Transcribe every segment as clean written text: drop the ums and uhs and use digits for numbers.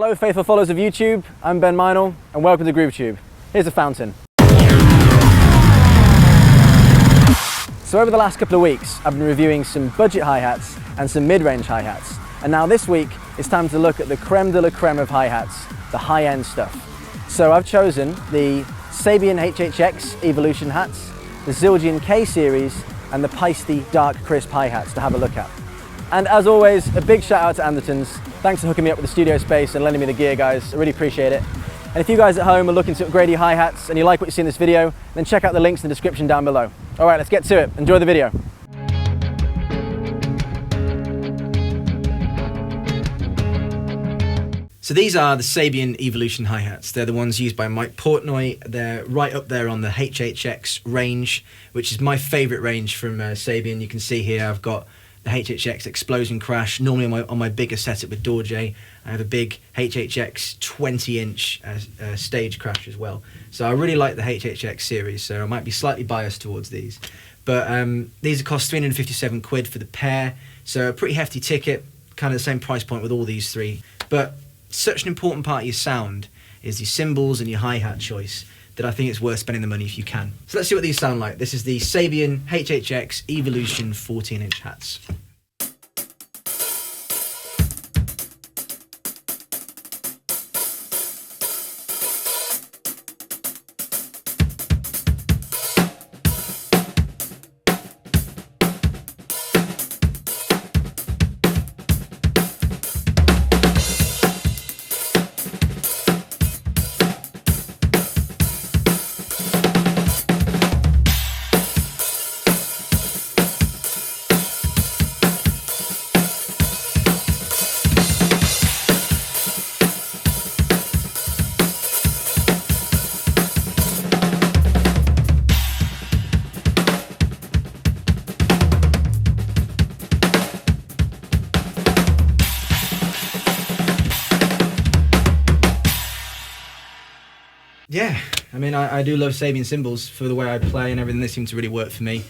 Hello faithful followers of YouTube, I'm Ben Minal and welcome to GrooveTube. Here's a fountain. So over the last couple of weeks I've been reviewing some budget hi-hats and some mid-range hi-hats, and now this week it's time to look at the creme de la creme of hi-hats, the high-end stuff. So I've chosen the Sabian HHX Evolution hats, the Zildjian K series and the Paiste Dark Crisp hi-hats to have a look at. And as always, a big shout out to Andertons. Thanks for hooking me up with the studio space and lending me the gear, guys. I really appreciate it. And if you guys at home are looking to upgrade your hi-hats and you like what you see in this video, then check out the links in the description down below. All right, let's get to it. Enjoy the video. So these are the Sabian Evolution hi-hats. They're the ones used by Mike Portnoy. They're right up there on the HHX range, which is my favorite range from Sabian. You can see here I've got the HHX Explosion Crash. Normally on my bigger setup with Dorje, I have a big HHX 20-inch stage crash as well. So I really like the HHX series, so I might be slightly biased towards these. But these cost 357 quid for the pair, so a pretty hefty ticket, kind of the same price point with all these three. But such an important part of your sound is your cymbals and your hi-hat choice that I think it's worth spending the money if you can. So let's see what these sound like. This is the Sabian HHX Evolution 14-inch hats. Yeah, I mean, I do love Sabian cymbals for the way I play and everything. They seem to really work for me.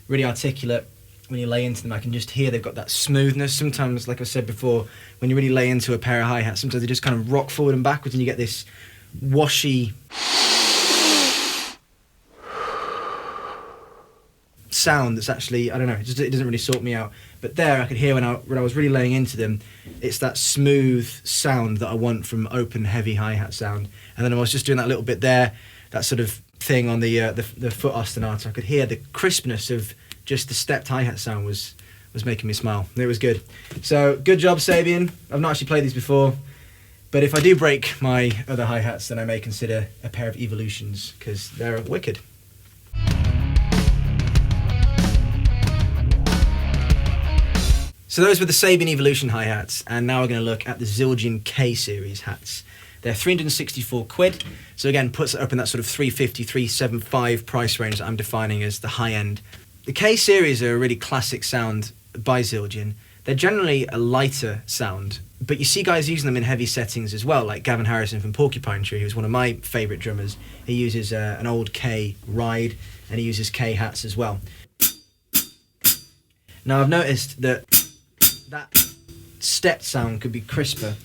Really articulate. When you lay into them, I can just hear they've got that smoothness. Sometimes, like I said before, when you really lay into a pair of hi-hats, sometimes they just kind of rock forward and backwards and you get this washy sound that's actually, I don't know, it doesn't really sort me out. But there I could hear when I was really laying into them, it's that smooth sound that I want from open, heavy hi-hat sound. And then I was just doing that little bit there, that sort of thing on the foot ostinato. I could hear the crispness of just the stepped hi-hat sound was making me smile. It was good. So good job, Sabian. I've not actually played these before, but if I do break my other hi-hats, then I may consider a pair of Evolutions because they're wicked. So those were the Sabian Evolution hi-hats, and now we're going to look at the Zildjian K series hats. They're 364 quid, so again puts it up in that sort of 350, 375 price range that I'm defining as the high end. The K series are a really classic sound by Zildjian. They're generally a lighter sound, but you see guys using them in heavy settings as well, like Gavin Harrison from Porcupine Tree, who's one of my favourite drummers. He uses an old K ride, and he uses K hats as well. Now I've noticed that stepped sound could be crisper,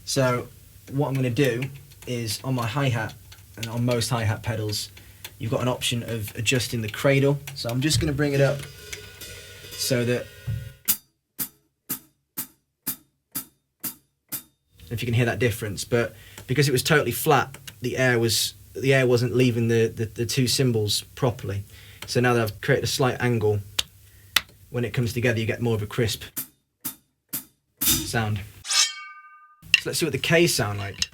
so what I'm going to do is on my hi-hat and on most hi-hat pedals you've got an option of adjusting the cradle, so I'm just going to bring it up so that if you can hear that difference, but because it was totally flat the air wasn't leaving the two cymbals properly, so now that I've created a slight angle, when it comes together you get more of a crisp sound. So let's see what the K's sound like.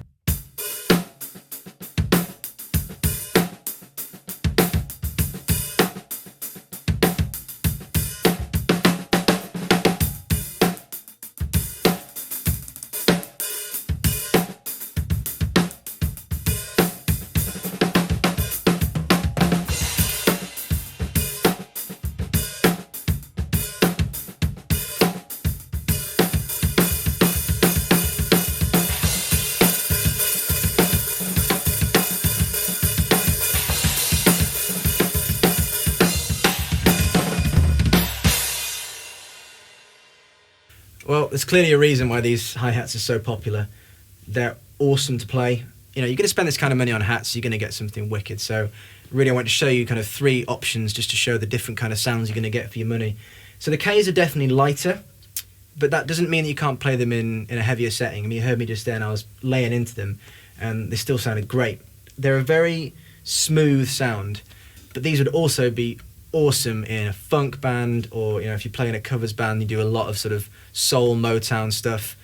Well, there's clearly a reason why these hi-hats are so popular. They're awesome to play. You know, you're going to spend this kind of money on hats, you're going to get something wicked. So really I want to show you kind of 3 options just to show the different kind of sounds you're going to get for your money. So the Ks are definitely lighter, but that doesn't mean that you can't play them in a heavier setting. I mean, you heard me just then, I was laying into them and they still sounded great. They're a very smooth sound, but these would also be awesome in a funk band, or, you know, if you play in a covers band, you do a lot of sort of soul Motown stuff.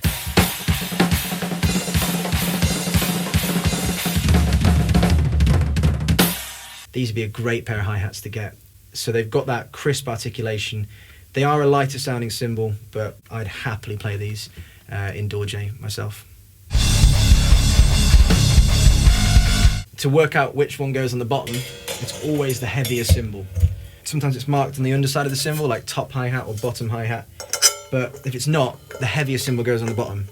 These would be a great pair of hi-hats to get. So they've got that crisp articulation. They are a lighter sounding cymbal, but I'd happily play these in Zildjian myself. To work out which one goes on the bottom, it's always the heavier cymbal. Sometimes it's marked on the underside of the cymbal, like top hi-hat or bottom hi-hat. But if it's not, the heavier cymbal goes on the bottom.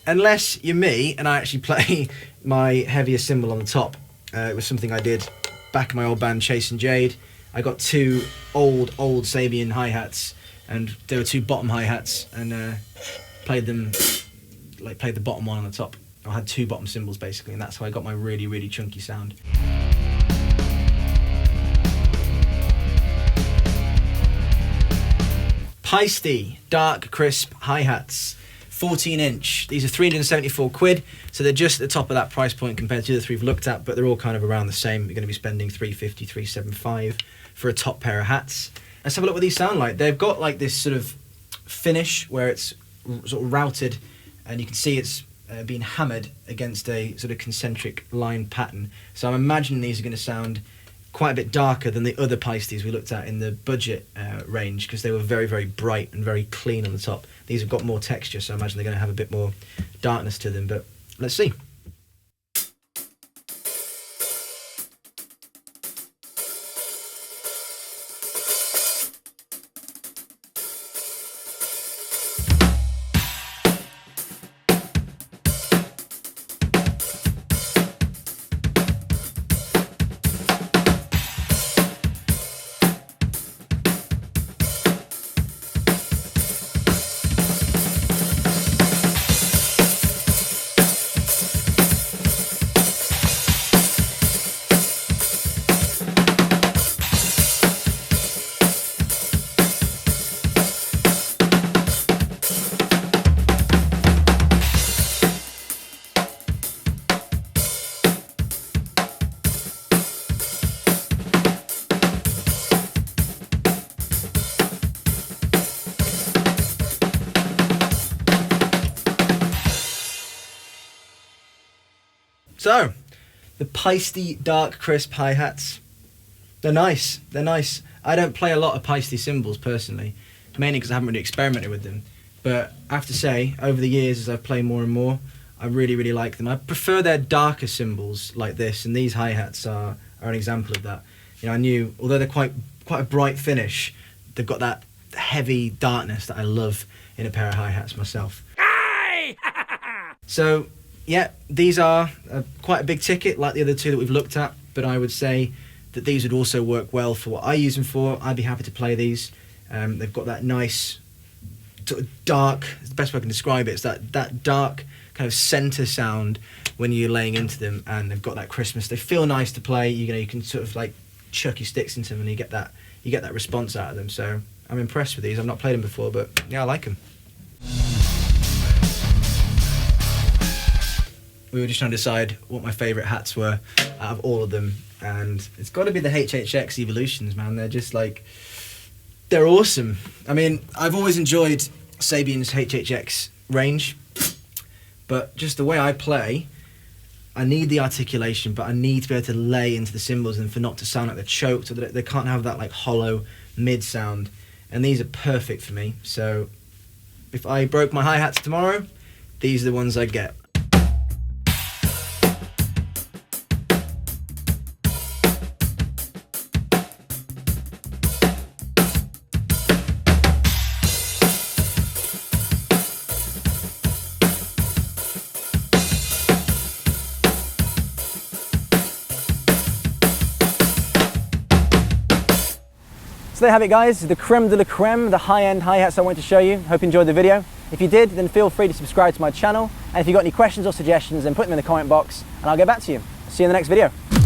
Unless you're me and I actually play my heavier cymbal on the top. It was something I did back in my old band Chase and Jade. I got 2 old Sabian hi-hats, and there were 2 bottom hi-hats, and played the bottom one on the top. I had 2 bottom cymbals basically, and that's how I got my really, really chunky sound. Paiste dark crisp hi-hats, 14-inch. These are 374 quid, so they're just at the top of that price point compared to the other 3 we've looked at, but they're all kind of around the same. You're going to be spending 350, 375 for a top pair of hats. Let's have a look what these sound like. They've got like this sort of finish where it's sort of routed, and you can see it's being hammered against a sort of concentric line pattern. So I'm imagining these are going to sound quite a bit darker than the other Paistes we looked at in the budget range, because they were very, very bright and very clean on the top. These have got more texture, so I imagine they're going to have a bit more darkness to them, but let's see. So, the Paiste dark crisp hi-hats, they're nice, they're nice. I don't play a lot of Paiste cymbals personally, mainly because I haven't really experimented with them. But I have to say, over the years as I've played more and more, I really, really like them. I prefer their darker cymbals like this, and these hi-hats are an example of that. You know, I knew, although they're quite a bright finish, they've got that heavy darkness that I love in a pair of hi-hats myself. So, yeah, these are quite a big ticket like the other 2 that we've looked at, but I would say that these would also work well for what I use them for. I'd be happy to play these. They've got that nice sort of dark, it's the best way I can describe it, it's that dark kind of centre sound when you're laying into them, and they've got that crispness. They feel nice to play. You know, you can sort of like chuck your sticks into them and you get that response out of them. So I'm impressed with these. I've not played them before, but yeah, I like them. We were just trying to decide what my favourite hats were out of all of them, and it's got to be the HHX Evolutions, man. They're just like, they're awesome. I mean, I've always enjoyed Sabian's HHX range, but just the way I play, I need the articulation, but I need to be able to lay into the cymbals and for not to sound like they're choked, or that they can't have that like hollow mid sound, and these are perfect for me. So if I broke my hi-hats tomorrow, these are the ones I'd get. So there you have it, guys, the creme de la creme, the high-end hi-hats I wanted to show you. Hope you enjoyed the video. If you did, then feel free to subscribe to my channel. And if you've got any questions or suggestions, then put them in the comment box and I'll get back to you. See you in the next video.